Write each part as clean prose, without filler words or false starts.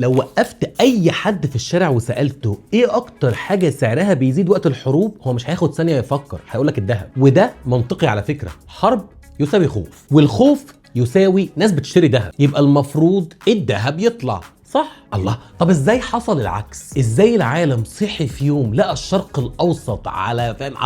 لو وقفت اي حد في الشارع وسالته ايه اكتر حاجه سعرها بيزيد وقت الحروب، هو مش هياخد ثانيه يفكر، هيقولك الذهب. وده منطقي على فكره، حرب يساوي خوف، والخوف يساوي ناس بتشتري ذهب، يبقى المفروض الذهب يطلع، صح؟ الله، طب ازاي حصل العكس؟ ازاي العالم صحي في يوم لقى الشرق الاوسط على فاهم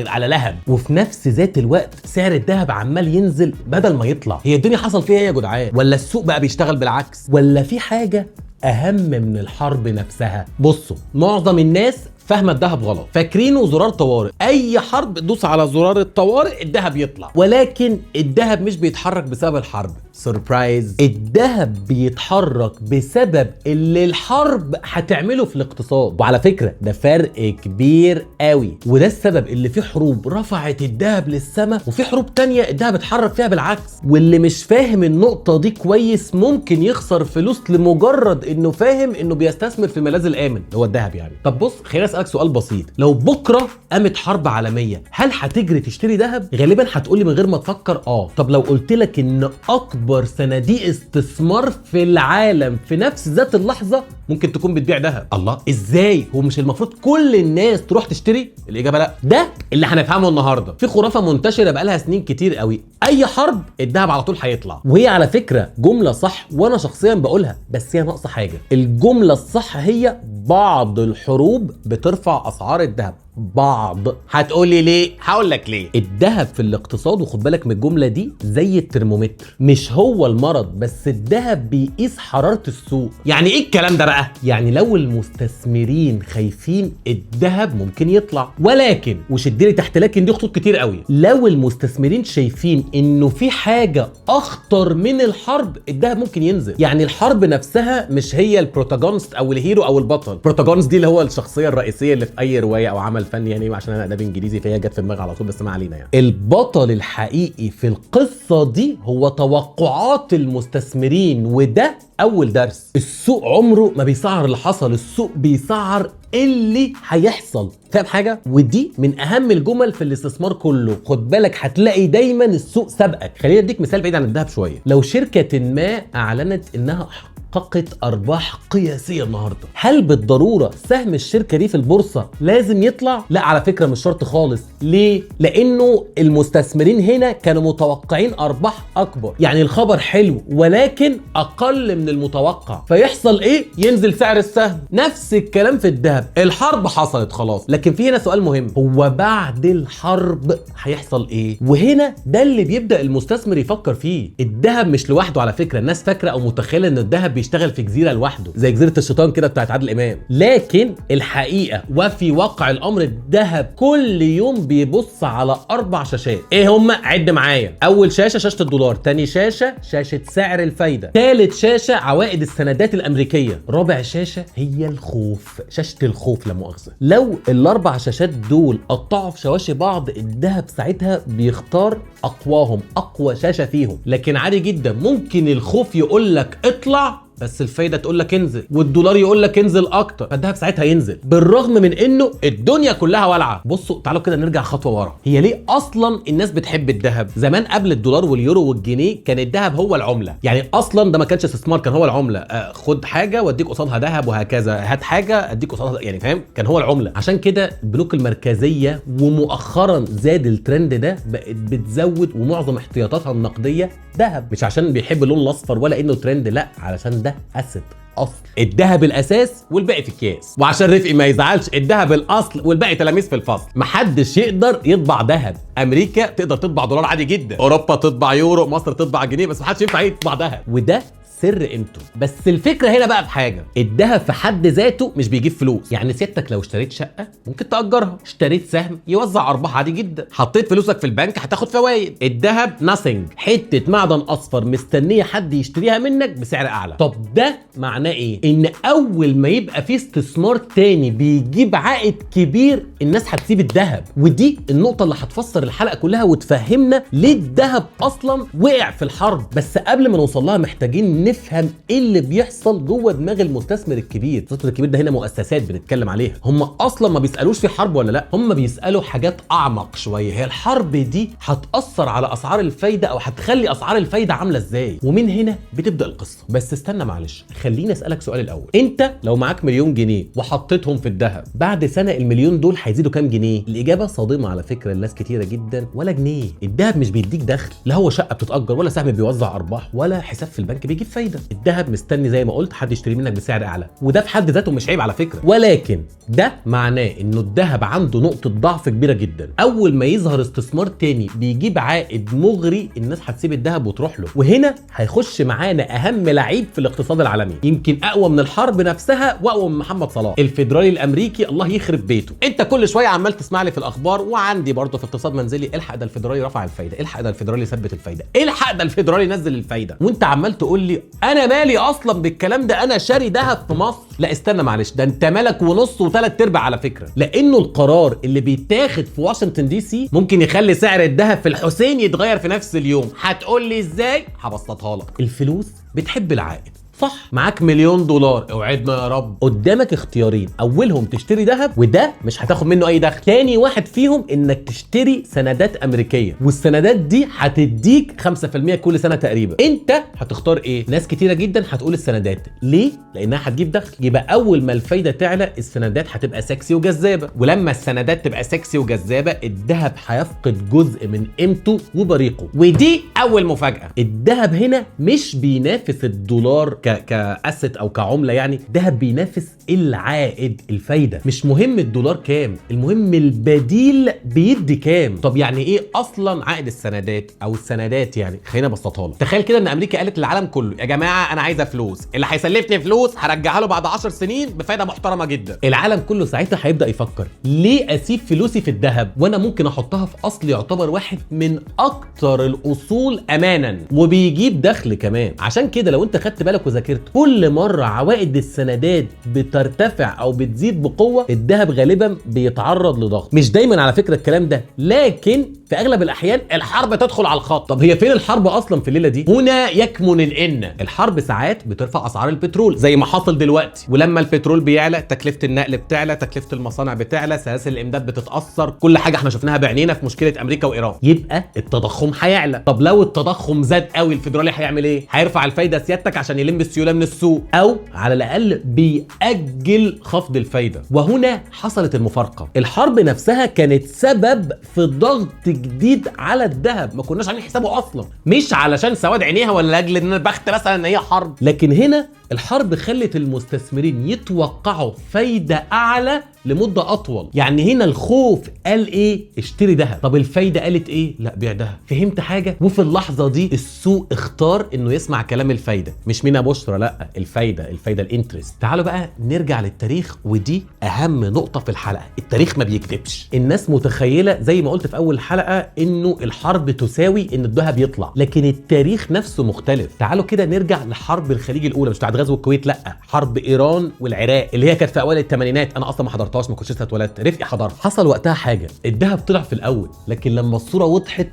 على لهب، وفي نفس ذات الوقت سعر الذهب عمال ينزل بدل ما يطلع؟ هي الدنيا حصل فيها ايه يا جدعان؟ ولا السوق بقى بيشتغل بالعكس؟ ولا في حاجه اهم من الحرب نفسها؟ بصوا، معظم الناس فاهمه الذهب غلط، فاكرينه زرار طوارئ، اي حرب تدوس على زرار الطوارئ الذهب يطلع، ولكن الذهب مش بيتحرك بسبب الحرب. سربرايز، الذهب بيتحرك بسبب اللي الحرب هتعمله في الاقتصاد. وعلى فكره ده فرق كبير قوي، وده السبب اللي في حروب رفعت الذهب للسماء، وفي حروب تانية الذهب اتحرك فيها بالعكس. واللي مش فاهم النقطه دي كويس ممكن يخسر فلوس لمجرد انه فاهم انه بيستثمر في الملاذ الامن اللي هو الذهب يعني. طب بص، خليني اسالك سؤال بسيط، لو بكره قامت حرب عالميه هل هتجري تشتري ذهب؟ غالبا هتقولي من غير ما تفكر طب لو قلت لك ان اكبر صناديق استثمار في العالم في نفس ذات اللحظه ممكن تكون بتبيع ذهب، الله ازاي؟ هو مش المفروض كل الناس تروح تشتري؟ الاجابه لا. ده اللي هنفهمه النهارده. في خرافه منتشره بقالها سنين كتير قوي، اي حرب الذهب على طول هيطلع، وهي على فكره جمله صح وانا شخصيا بقولها، بس هي ناقصه حاجه. الجمله الصح هي بعض الحروب بترفع اسعار الذهب. بعض. هتقولي ليه؟ هقول لك ليه. الذهب في الاقتصاد، وخد بالك من الجمله دي، زي الترمومتر، مش هو المرض، بس الذهب بيقيس حراره السوق. يعني ايه الكلام ده بقى؟ يعني لو المستثمرين خايفين الذهب ممكن يطلع، ولكن وشدلي تحت لكن دي خطوط كتير قوي، لو المستثمرين شايفين انه في حاجه اخطر من الحرب الذهب ممكن ينزل. يعني الحرب نفسها مش هي البروتاغونست او الهيرو او البطل. البروتاغونست دي اللي هو الشخصيه الرئيسيه اللي في اي روايه او عمل فني، يعني عشان انا ادبي انجليزي فهي جت في دماغي على طول، بس ما علينا. يعني البطل الحقيقي في القصه دي هو توقعات المستثمرين، وده اول درس. السوق عمره ما بيسعر اللي حصل، السوق بيسعر اللي هيحصل. فاهم حاجه؟ ودي من اهم الجمل في الاستثمار كله. خد بالك هتلاقي دايما السوق سابقك. خليني اديك مثال بعيد عن الذهب شويه. لو شركه ما اعلنت انها حققت ارباح قياسيه النهارده، هل بالضروره سهم الشركه دي في البورصه لازم يطلع؟ لا على فكره مش شرط خالص. ليه؟ لانه المستثمرين هنا كانوا متوقعين ارباح اكبر، يعني الخبر حلو ولكن اقل من المتوقع، فيحصل ايه؟ ينزل سعر السهم. نفس الكلام في الذهب، الحرب حصلت خلاص، لكن في هنا سؤال مهم، هو بعد الحرب هيحصل ايه؟ وهنا ده اللي بيبدا المستثمر يفكر فيه. الذهب مش لوحده على فكره، الناس فاكره او متخيله ان الذهب بيشتغل في جزيره لوحده زي جزيره الشيطان كده بتاعت عادل امام، لكن الحقيقه وفي واقع الامر الذهب كل يوم بيبص على 4 شاشات. ايه هم؟ عد معايا. اول شاشه شاشه الدولار، تاني شاشه شاشه سعر الفايده، ثالث شاشه عوائد السندات الامريكيه، رابع شاشه هي الخوف، شاشه الخوف لا مؤاخذه. لو ال4 شاشات دول قطعوا في شواشي بعض، الذهب ساعتها بيختار اقواهم، اقوى شاشه فيهم. لكن عادي جدا ممكن الخوف يقول لك اطلع بس الفايده تقول لك انزل، والدولار يقول لك انزل اكتر، فالذهب ساعتها ينزل بالرغم من انه الدنيا كلها والعه. بصوا تعالوا كده نرجع خطوه ورا، هي ليه اصلا الناس بتحب الذهب؟ زمان قبل الدولار واليورو والجنيه كان الذهب هو العمله، يعني اصلا ده ما كانش استثمار، كان هو العمله. خد حاجه واديك قصادها ذهب وهكذا، هات حاجه اديك قصادها، يعني فاهم؟ كان هو العمله. عشان كده البنوك المركزيه ومؤخرا زاد الترند ده بقت بتزود ومعظم احتياطاتها النقديه ذهب، مش عشان بيحب اللون الاصفر ولا انه ترند، لا علشان ده اسد اصل. الذهب الاساس والباقي في اكياس، وعشان رفقي ما يزعلش الذهب الاصل والباقي تلاميذ في الفصل. محدش يقدر يطبع ذهب، امريكا تقدر تطبع دولار عادي جدا، اوروبا تطبع يورو، مصر تطبع جنيه، بس محدش ينفع يطبع ذهب، وده سر قيمته. بس الفكره هنا بقى في حاجه، الذهب في حد ذاته مش بيجيب فلوس. يعني سيادتك لو اشتريت شقه ممكن تاجرها، اشتريت سهم يوزع ارباح عادي جدا، حطيت فلوسك في البنك هتاخد فوائد. الذهب ناثينج، حته معدن اصفر مستنيه حد يشتريها منك بسعر اعلى. طب ده معناه ايه؟ ان اول ما يبقى في استثمار تاني بيجيب عائد كبير الناس هتسيب الذهب. ودي النقطه اللي هتفسر الحلقه كلها وتفهمنا ليه الذهب اصلا وقع في الحرب. بس قبل ما نوصل لها محتاجين نفهم ايه اللي بيحصل جوه دماغ المستثمر الكبير. المستثمر الكبير ده هنا مؤسسات بنتكلم عليها، هم اصلا ما بيسالوش في حرب ولا لا، هم بيسالوا حاجات اعمق شويه. هي الحرب دي هتاثر على اسعار الفايده او هتخلي اسعار الفايده عامله ازاي؟ ومن هنا بتبدا القصه. بس استنى معلش، خليني اسالك سؤال الاول. انت لو معاك مليون جنيه وحطيتهم في الذهب، بعد سنه المليون دول هيزيدوا كام جنيه؟ الاجابه صادمه على فكره لناس كتيره جدا، ولا جنيه. الذهب مش بيديك دخل، لا هو شقه بتتاجر ولا سهم بيوزع ارباح ولا حساب في البنك بيجيب فايده. الذهب مستني زي ما قلت حد يشتري منك بسعر اعلى، وده في حد ذاته مش عيب على فكره، ولكن ده معناه انه الذهب عنده نقطه ضعف كبيره جدا. اول ما يظهر استثمار تاني بيجيب عائد مغري، الناس هتسيب الذهب وتروح له. وهنا هيخش معانا اهم لعيب في الاقتصاد العالمي، يمكن اقوى من الحرب نفسها واقوى من محمد صلاح، الفيدرالي الامريكي الله يخرب بيته. انت كل شويه عمال تسمع لي في الاخبار، وعندي برضه في اقتصاد منزلي، الحق ده الفيدرالي رفع الفايده، الحق ده الفيدرالي ثبت الفايده، الحق ده الفيدرالي نزل الفايده، وانت عمال تقول لي انا مالي اصلا بالكلام ده، انا شاري ذهب في مصر. لا استنى معلش، ده انت مالك ونص وثلاث ارباع على فكره، لانه القرار اللي بيتاخد في واشنطن دي سي ممكن يخلي سعر الذهب في الحسين يتغير في نفس اليوم. هتقول لي ازاي؟ هبسطها لك. الفلوس بتحب العائد، صح؟ معاك مليون دولار، اوعدنا يا رب. قدامك اختيارين، اولهم تشتري ذهب وده مش هتاخد منه اي دخل، تاني واحد فيهم انك تشتري سندات امريكيه، والسندات دي هتديك 5% كل سنه تقريبا. انت هتختار ايه؟ ناس كتيره جدا هتقول السندات. ليه؟ لانها هتجيب دخل. يبقى اول ما الفايده تعلى السندات هتبقى سكسي وجذابه، ولما السندات تبقى سكسي وجذابه الذهب هيفقد جزء من قيمته وبريقه. ودي اول مفاجاه، الذهب هنا مش بينافس الدولار كاسيت او كعمله، يعني دهب بينافس العائد، الفايده. مش مهم الدولار كام، المهم البديل بيدي كام. طب يعني ايه اصلا عائد السندات او السندات؟ يعني خلينا ابسطها لك. تخيل كده ان امريكا قالت للعالم كله يا جماعه انا عايزه فلوس، اللي هيسلفني فلوس هرجعها له بعد 10 سنين بفايده محترمه جدا. العالم كله ساعتها هيبدا يفكر ليه اسيب فلوسي في الذهب وانا ممكن احطها في اصل يعتبر واحد من اكتر الاصول امانا وبيجيب دخل كمان. عشان كده لو انت خدت بالك وذاكرت، كل مره عوائد السندات بترتفع او بتزيد بقوه الذهب غالبا بيتعرض لضغط. مش دايما على فكره الكلام ده، لكن في اغلب الاحيان الحرب تدخل على الخط. طب هي فين الحرب اصلا في الليله دي؟ هنا يكمن الان. الحرب ساعات بترفع اسعار البترول زي ما حصل دلوقتي، ولما البترول بيعلى تكلفه النقل بتعلى، تكلفه المصانع بتعلى، سلاسل الامداد بتتاثر، كل حاجه احنا شفناها بعينينا في مشكله امريكا وايران. يبقى التضخم هيعلى. طب لو التضخم زاد قوي الفيدرالي هيعمل ايه؟ هيرفع الفايده سيادتك عشان يلم السيوله من السوق، او على الاقل بيأجل خفض الفايده. وهنا حصلت المفارقه. الحرب نفسها كانت سبب في ضغط جديد على الذهب ما كناش عاملين حسابه اصلا، مش علشان سواد عينيها ولا لاجل ان البخت مثلا ان هي حرب، لكن هنا الحرب خلت المستثمرين يتوقعوا فايده اعلى لمده اطول. يعني هنا الخوف قال ايه؟ اشتري ذهب. طب الفايده قالت ايه؟ لا بيع ذهب. فهمت حاجه؟ وفي اللحظه دي السوق اختار انه يسمع كلام الفايده، مش مينا بشرى، لا الفايده الانترست. تعالوا بقى نرجع للتاريخ، ودي اهم نقطه في الحلقه. التاريخ ما بيكذبش. الناس متخيله زي ما قلت في اول حلقه انه الحرب تساوي ان الذهب يطلع، لكن التاريخ نفسه مختلف. تعالوا كده نرجع لحرب الخليج الاولى، مش بتاعت غزو الكويت، لا حرب ايران والعراق اللي هي كانت في اوائل الثمانينات. انا اصلا ما حضرتهاش، ما كنتش لسه اتولدت، رفقي حضرها. حصل وقتها حاجه، الذهب طلع في الاول، لكن لما الصوره وضحت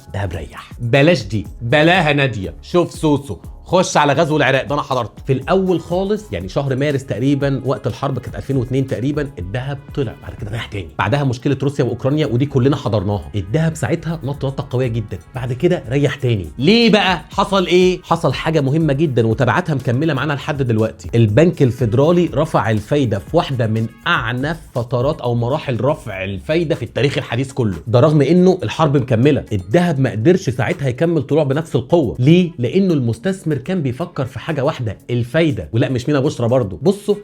الذهب ريح. بلاش دي، بلاها ناديه. شوف سوسو، خش على غزو العراق ده انا حضرته في الاول خالص، يعني شهر مارس تقريبا وقت الحرب كانت 2002 تقريبا، الذهب طلع، بعد كده رايح تاني. بعدها مشكله روسيا واوكرانيا ودي كلنا حضرناها، الذهب ساعتها نطه قويه جدا، بعد كده ريح تاني. ليه بقى؟ حصل ايه؟ حصل حاجه مهمه جدا وتبعاتها مكمله معانا لحد دلوقتي. البنك الفيدرالي رفع الفايده في واحده من اعنف فترات او مراحل رفع الفايده في التاريخ الحديث كله، ده رغم انه الحرب مكمله. الذهب ما قدرش ساعتها يكمل طلوع بنفس القوه. ليه؟ لانه المستثمر كان بيفكر في حاجه واحده، الفايده. ولا مش مينا بشرى برضو. بصوا،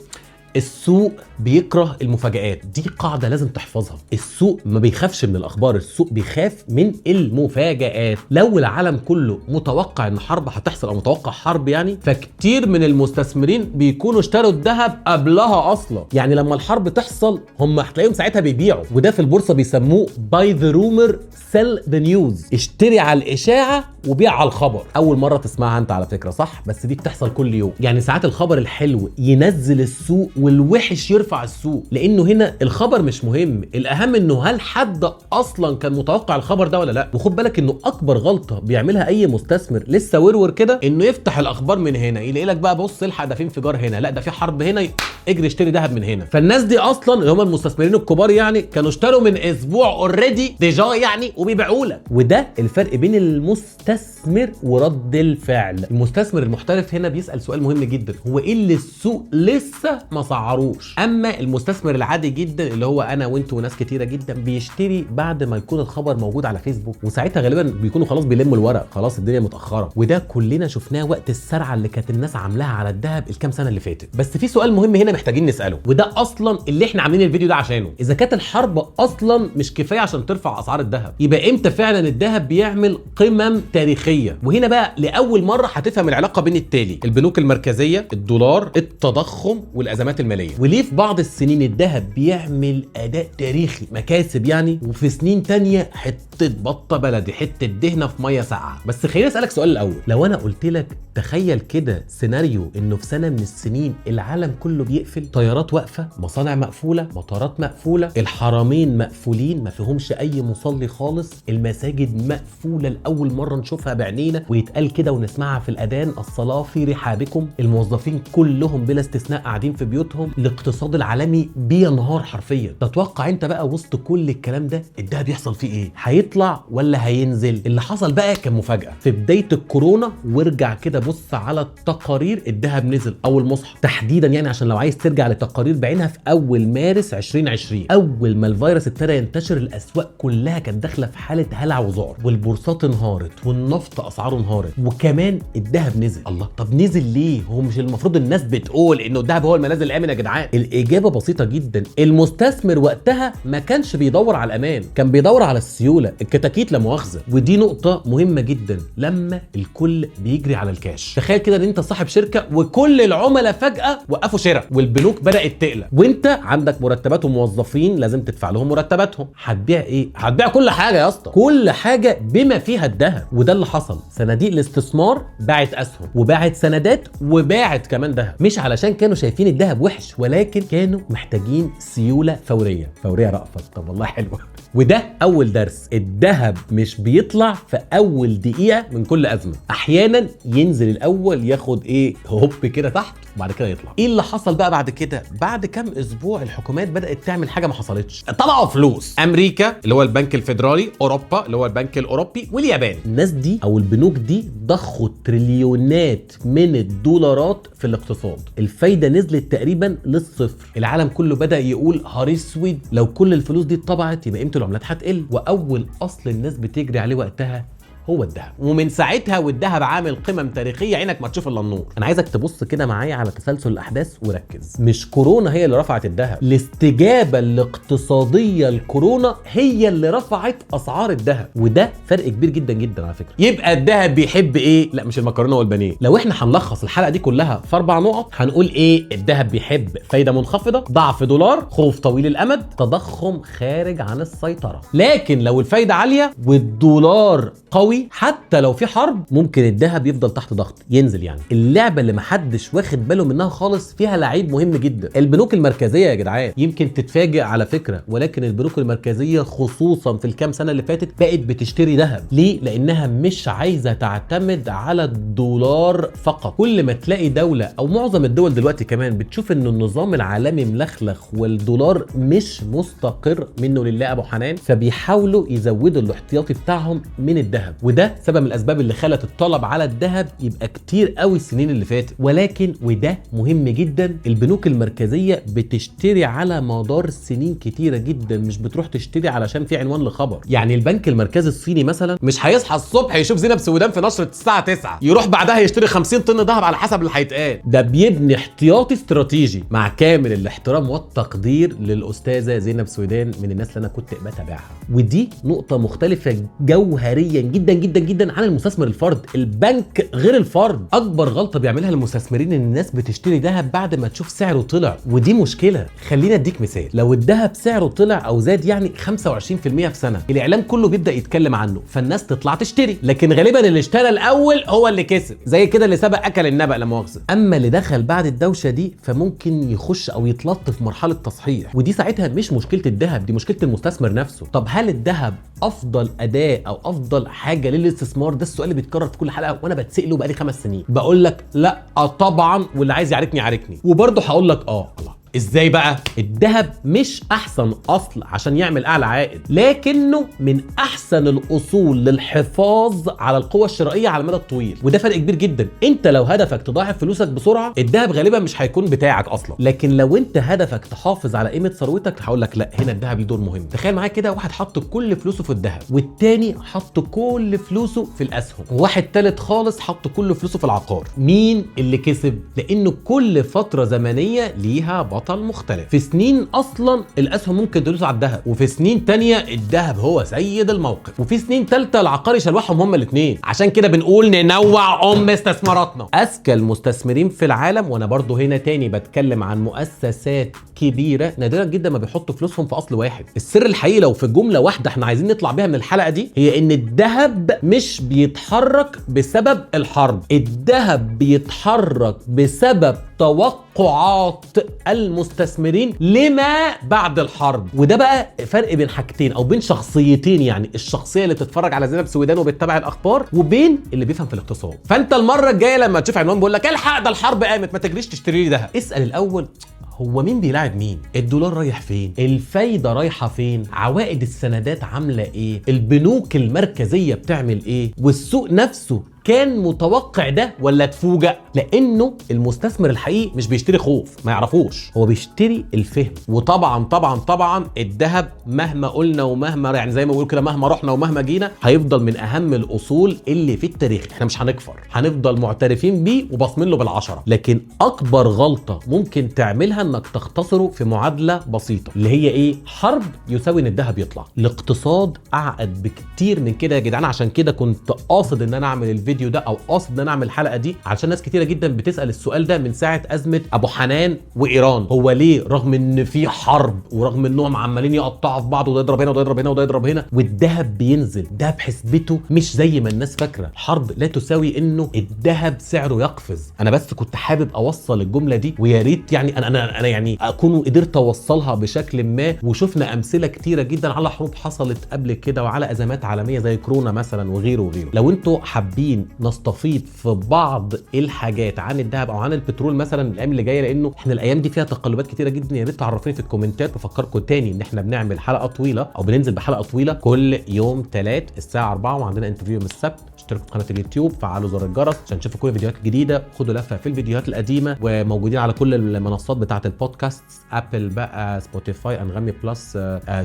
السوق بيكره المفاجآت، دي قاعدة لازم تحفظها. السوق ما بيخافش من الأخبار، السوق بيخاف من المفاجآت. لو العالم كله متوقع إن حرب هتحصل أو متوقع حرب يعني، فكتير من المستثمرين بيكونوا اشتروا الذهب قبلها أصلا. يعني لما الحرب تحصل هم هتلاقيهم ساعتها بيبيعوا، وده في البورصة بيسموه buy the rumor sell the news. اشتري على الإشاعة وبيع على الخبر. أول مرة تسمعها أنت على فكرة، صح؟ بس دي بتحصل كل يوم. يعني ساعات الخبر الحلو ينزل السوق والوحش يرفع السوق، لانه هنا الخبر مش مهم، الاهم انه هل حد اصلا كان متوقع الخبر ده ولا لا. وخد بالك انه اكبر غلطه بيعملها اي مستثمر لسه ورور كده انه يفتح الاخبار من هنا يلاقي لك بقى بص الحق ده في انفجار هنا، لا ده في حرب هنا، اجري اشتري ذهب من هنا. فالناس دي اصلا اللي هم المستثمرين الكبار يعني كانوا اشتروا من اسبوع اوريدي ديجا يعني وبيبيعوا لك. وده الفرق بين المستثمر ورد الفعل. المستثمر المحترف هنا بيسال سؤال مهم جدا، هو ايه اللي السوق لسه ما سعروش؟ اما المستثمر العادي جدا اللي هو انا وانت وناس كتيره جدا بيشتري بعد ما يكون الخبر موجود على فيسبوك، وساعتها غالبا بيكونوا خلاص بيلموا الورق، خلاص الدنيا متاخره. وده كلنا شفناه وقت السرعه اللي كانت الناس عاملاها على الذهب الكام سنه اللي فاتت. بس في سؤال مهم هنا محتاجين نساله، وده اصلا اللي احنا عاملين الفيديو ده عشانه. اذا كانت الحرب اصلا مش كفايه عشان ترفع اسعار الذهب، يبقى امتى فعلا الذهب بيعمل قمم تاريخيه؟ وهنا بقى لاول مره هتفهم العلاقه بين التالي: البنوك المركزيه، الدولار، التضخم، والازمات الماليه. وليه في بعض السنين الذهب بيعمل اداء تاريخي مكاسب يعني، وفي سنين تانية حته بطه بلدي، حته دهنه في ميه ساقعه. بس خليني اسالك سؤال الاول، لو انا قلت لك تخيل كده سيناريو انه في سنه من السنين العالم كله بيقفل، طيارات واقفه، مصانع مقفوله، مطارات مقفوله، الحرمين مقفولين ما فيهمش اي مصلي خالص، المساجد مقفوله لاول مره نشوفها بعينينا ويتقال كده ونسمعها في الاذان الصلاه في رحابكم، الموظفين كلهم بلا استثناء قاعدين في بيوتهم، الاقتصاد العالمي بينهار حرفيا. تتوقع انت بقى وسط كل الكلام ده الدهب يحصل فيه ايه؟ هيطلع ولا هينزل؟ اللي حصل بقى كان مفاجاه في بدايه الكورونا، وارجع كده بص على التقارير الدهب نزل او المصحف تحديدا يعني، عشان لو عايز ترجع لتقارير بعينها في اول مارس 2020 اول ما الفيروس ابتدى ينتشر، الاسواق كلها كانت داخله في حاله هلع وذعر، والبورصات انهارت والنفط اسعاره انهارت، وكمان الدهب نزل. الله، طب نزل ليه؟ هو مش المفروض الناس بتقول انه الدهب هو الملاذ الامن يا جدعان؟ الاجابه بسيطه جدا، المستثمر وقتها ما كانش بيدور على الامان، كان بيدور على السيوله، الكتاكيت لا مؤاخذه. ودي نقطه مهمه جدا لما الكل بيجري على الكاش. تخيل كده ان انت صاحب شركه وكل العملاء فجاه وقفوا شراء والبنوك بدات تقلق، وانت عندك مرتبات وموظفين لازم تدفع لهم مرتباتهم، هتبيع ايه؟ هتبيع كل حاجه يا اسطى، كل حاجه بما فيها الذهب. وده اللي حصل، صناديق الاستثمار باعت اسهم وباعت سندات وباعت كمان ذهب، مش علشان كانوا شايفين الذهب وحش، ولكن كانوا محتاجين سيوله فوريه رأفت. طب والله حلوه. وده اول درس، الذهب مش بيطلع في اول دقيقه من كل ازمه، احيانا ينزل الاول ياخد ايه هوب كده تحت وبعد كده يطلع. ايه اللي حصل بقى بعد كده؟ بعد كام اسبوع الحكومات بدات تعمل حاجه ما حصلتش، طلعوا فلوس. امريكا اللي هو البنك الفيدرالي، اوروبا اللي هو البنك الاوروبي، واليابان. الناس دي او البنوك دي ضخوا تريليونات من الدولارات في الاقتصاد، الفايده نزلت تقريبا للصفر، العالم كله بدا يقول هار اسود لو كل الفلوس دي اتطبعت يبقى قيمه العملات هتقل. واول اصل الناس بتجري عليه وقتها هو الذهب، ومن ساعتها والذهب عامل قمم تاريخيه عينك ما تشوف الا النور. انا عايزك تبص كده معايا على تسلسل الاحداث وركز، مش كورونا هي اللي رفعت الذهب، الاستجابه الاقتصاديه لكورونا هي اللي رفعت اسعار الذهب، وده فرق كبير جدا جدا على فكره. يبقى الذهب بيحب ايه؟ لا مش المكرونه والبانيه. لو احنا هنلخص الحلقه دي كلها في 4 نقط هنقول ايه؟ الذهب بيحب فايده منخفضه، ضعف دولار، خوف طويل الامد، تضخم خارج عن السيطره. لكن لو الفايده عاليه والدولار قوي، حتى لو في حرب ممكن الذهب يفضل تحت ضغط ينزل. يعني اللعبه اللي محدش واخد باله منها خالص فيها لعيب مهم جدا، البنوك المركزيه يا جدعان. يمكن تتفاجئ على فكره، ولكن البنوك المركزيه خصوصا في الكام سنه اللي فاتت بقت بتشتري ذهب. ليه؟ لانها مش عايزه تعتمد على الدولار فقط. كل ما تلاقي دوله او معظم الدول دلوقتي كمان بتشوف ان النظام العالمي ملخلخ والدولار مش مستقر منه لله ابو حنان، فبيحاولوا يزودوا الاحتياطي بتاعهم من الذهب. وده سبب من الاسباب اللي خلت الطلب على الذهب يبقى كتير قوي السنين اللي فاتت. ولكن وده مهم جدا، البنوك المركزيه بتشتري على مدار سنين كتيره جدا، مش بتروح تشتري علشان في عنوان لخبر. يعني البنك المركزي الصيني مثلا مش هيصحى الصبح يشوف زينب سويدان في نشره الساعه 9 يروح بعدها يشتري 50 طن ذهب على حسب اللي هيتقال، ده بيبني احتياطي استراتيجي. مع كامل الاحترام والتقدير للاستاذه زينب سويدان، من الناس اللي انا كنت بتابعها، ودي نقطه مختلفه جوهريا جدا جدا جدا عن المستثمر الفرد. البنك غير الفرد. اكبر غلطه بيعملها المستثمرين ان الناس بتشتري ذهب بعد ما تشوف سعره طلع، ودي مشكله. خلينا اديك مثال، لو الذهب سعره طلع او زاد يعني 25% في سنه، الاعلام كله بيبدا يتكلم عنه، فالناس تطلع تشتري، لكن غالبا اللي اشترى الاول هو اللي كسب، زي كده اللي سبق اكل النبأ لا مؤاخذه. اما اللي دخل بعد الدوشه دي فممكن يخش او يتلط في مرحله تصحيح، ودي ساعتها مش مشكله الذهب، دي مشكله المستثمر نفسه. طب هل الذهب افضل اداه او افضل حاجه للاستثمار؟ ده السؤال اللي بيتكرر في كل حلقه وانا بتساله بقالي 5 سنين. بقول لك لا طبعا، واللي عايز يعاركني يعاركني، وبرضه هقول لك الله. ازاي بقى؟ الذهب مش احسن اصل عشان يعمل اعلى عائد، لكنه من احسن الاصول للحفاظ على القوه الشرائيه على المدى الطويل، وده فرق كبير جدا. انت لو هدفك تضاعف فلوسك بسرعه، الذهب غالبا مش هيكون بتاعك اصلا، لكن لو انت هدفك تحافظ على قيمه ثروتك، هقول لك لا، هنا الذهب له دور مهم. تخيل معايا كده، واحد حط كل فلوسه في الذهب، والتاني حط كل فلوسه في الاسهم، وواحد تالت خالص حط كل فلوسه في العقار. مين اللي كسب؟ لانه كل فتره زمنيه ليها بطل مختلف. في سنين اصلا الاسهم ممكن تدوس على الذهب، وفي سنين تانية الذهب هو سيد الموقف، وفي سنين تالتة العقار يشلوحهم هما الاثنين. عشان كده بنقول ننوع استثماراتنا. اذكى المستثمرين في العالم، وانا برضو هنا تاني بتكلم عن مؤسسات كبيره، نادرا جدا ما بيحطوا فلوسهم في اصل واحد. السر الحقيقي لو في جمله واحده احنا عايزين نطلع بيها من الحلقه دي، هي ان الذهب مش بيتحرك بسبب الحرب، الذهب بيتحرك بسبب توقعات المستثمرين لما بعد الحرب. وده بقى فرق بين حاجتين او بين شخصيتين، يعني الشخصيه اللي بتتفرج على زينب سويدان وبتتابع الاخبار، وبين اللي بيفهم في الاقتصاد. فانت المره الجايه لما تشوف عنوان بيقول لك الحق ده الحرب قامت، ما تجريش تشتري لي ذهب، اسال الاول هو مين بيلاعب مين؟ الدولار رايح فين؟ الفايده رايحه فين؟ عوائد السندات عامله ايه؟ البنوك المركزيه بتعمل ايه؟ والسوق نفسه كان متوقع ده ولا اتفوجئ؟ لانه المستثمر الحقيقي مش بيشتري خوف ما يعرفوش، هو بيشتري الفهم. وطبعا طبعا طبعا الذهب مهما قلنا ومهما يعني زي ما بيقولوا كده مهما رحنا ومهما جينا، هيفضل من اهم الاصول اللي في التاريخ. احنا مش هنكفر، هنفضل معترفين بيه وباصمين له بالعشره. لكن اكبر غلطه ممكن تعملها انك تختصره في معادله بسيطه، اللي هي ايه؟ حرب يساوي ان الذهب يطلع. الاقتصاد اعقد بكتير من كده يا جدعان. عشان كده كنت قاصد ان انا اعمل الفيديو ده، او قاصد ان انا اعمل الحلقه دي، علشان ناس كتيره جدا بتسال السؤال ده من ساعه ازمه ابو حنان وايران. هو ليه رغم ان في حرب ورغم انهم عمالين يقطعوا في بعض، وده يضرب هنا وده يضرب هنا وده يضرب هنا، والذهب بينزل؟ ده بحسبته مش زي ما الناس فاكره. الحرب لا تساوي انه الذهب سعره يقفز. انا بس كنت حابب اوصل الجمله دي، ويا ريت يعني انا يعني اكون قدرت اوصلها بشكل ما. وشفنا امثله كتيره جدا على حروب حصلت قبل كده، وعلى ازمات عالميه زي كورونا مثلا وغيره وغيره. لو انتوا حابين نستفيض في بعض الحاجات عن الذهب او عن البترول مثلا الايام اللي جايه، لانه احنا الايام دي فيها تقلبات كتيره جدا، يا ريت تعرفوني في الكومنتات. بفكركم تاني ان احنا بنعمل حلقه طويله او بننزل بحلقه طويله كل يوم 3 الساعه 4، وعندنا انترفيو يوم السبت. اشتركوا في قناه اليوتيوب، فعلوا زر الجرس عشان تشوفوا كل الفيديوهات الجديده، خدوا لفه في الفيديوهات القديمه، وموجودين على كل المنصات بتاعه البودكاست، ابل بقى، سبوتيفاي، انغامي بلس،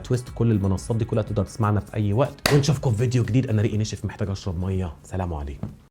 تويست، كل المنصات دي كلها تقدر تسمعنا في اي وقت. ونشوفكم في فيديو جديد. انا ريقي نشف محتاج اشرب ميه. سلام عليكم.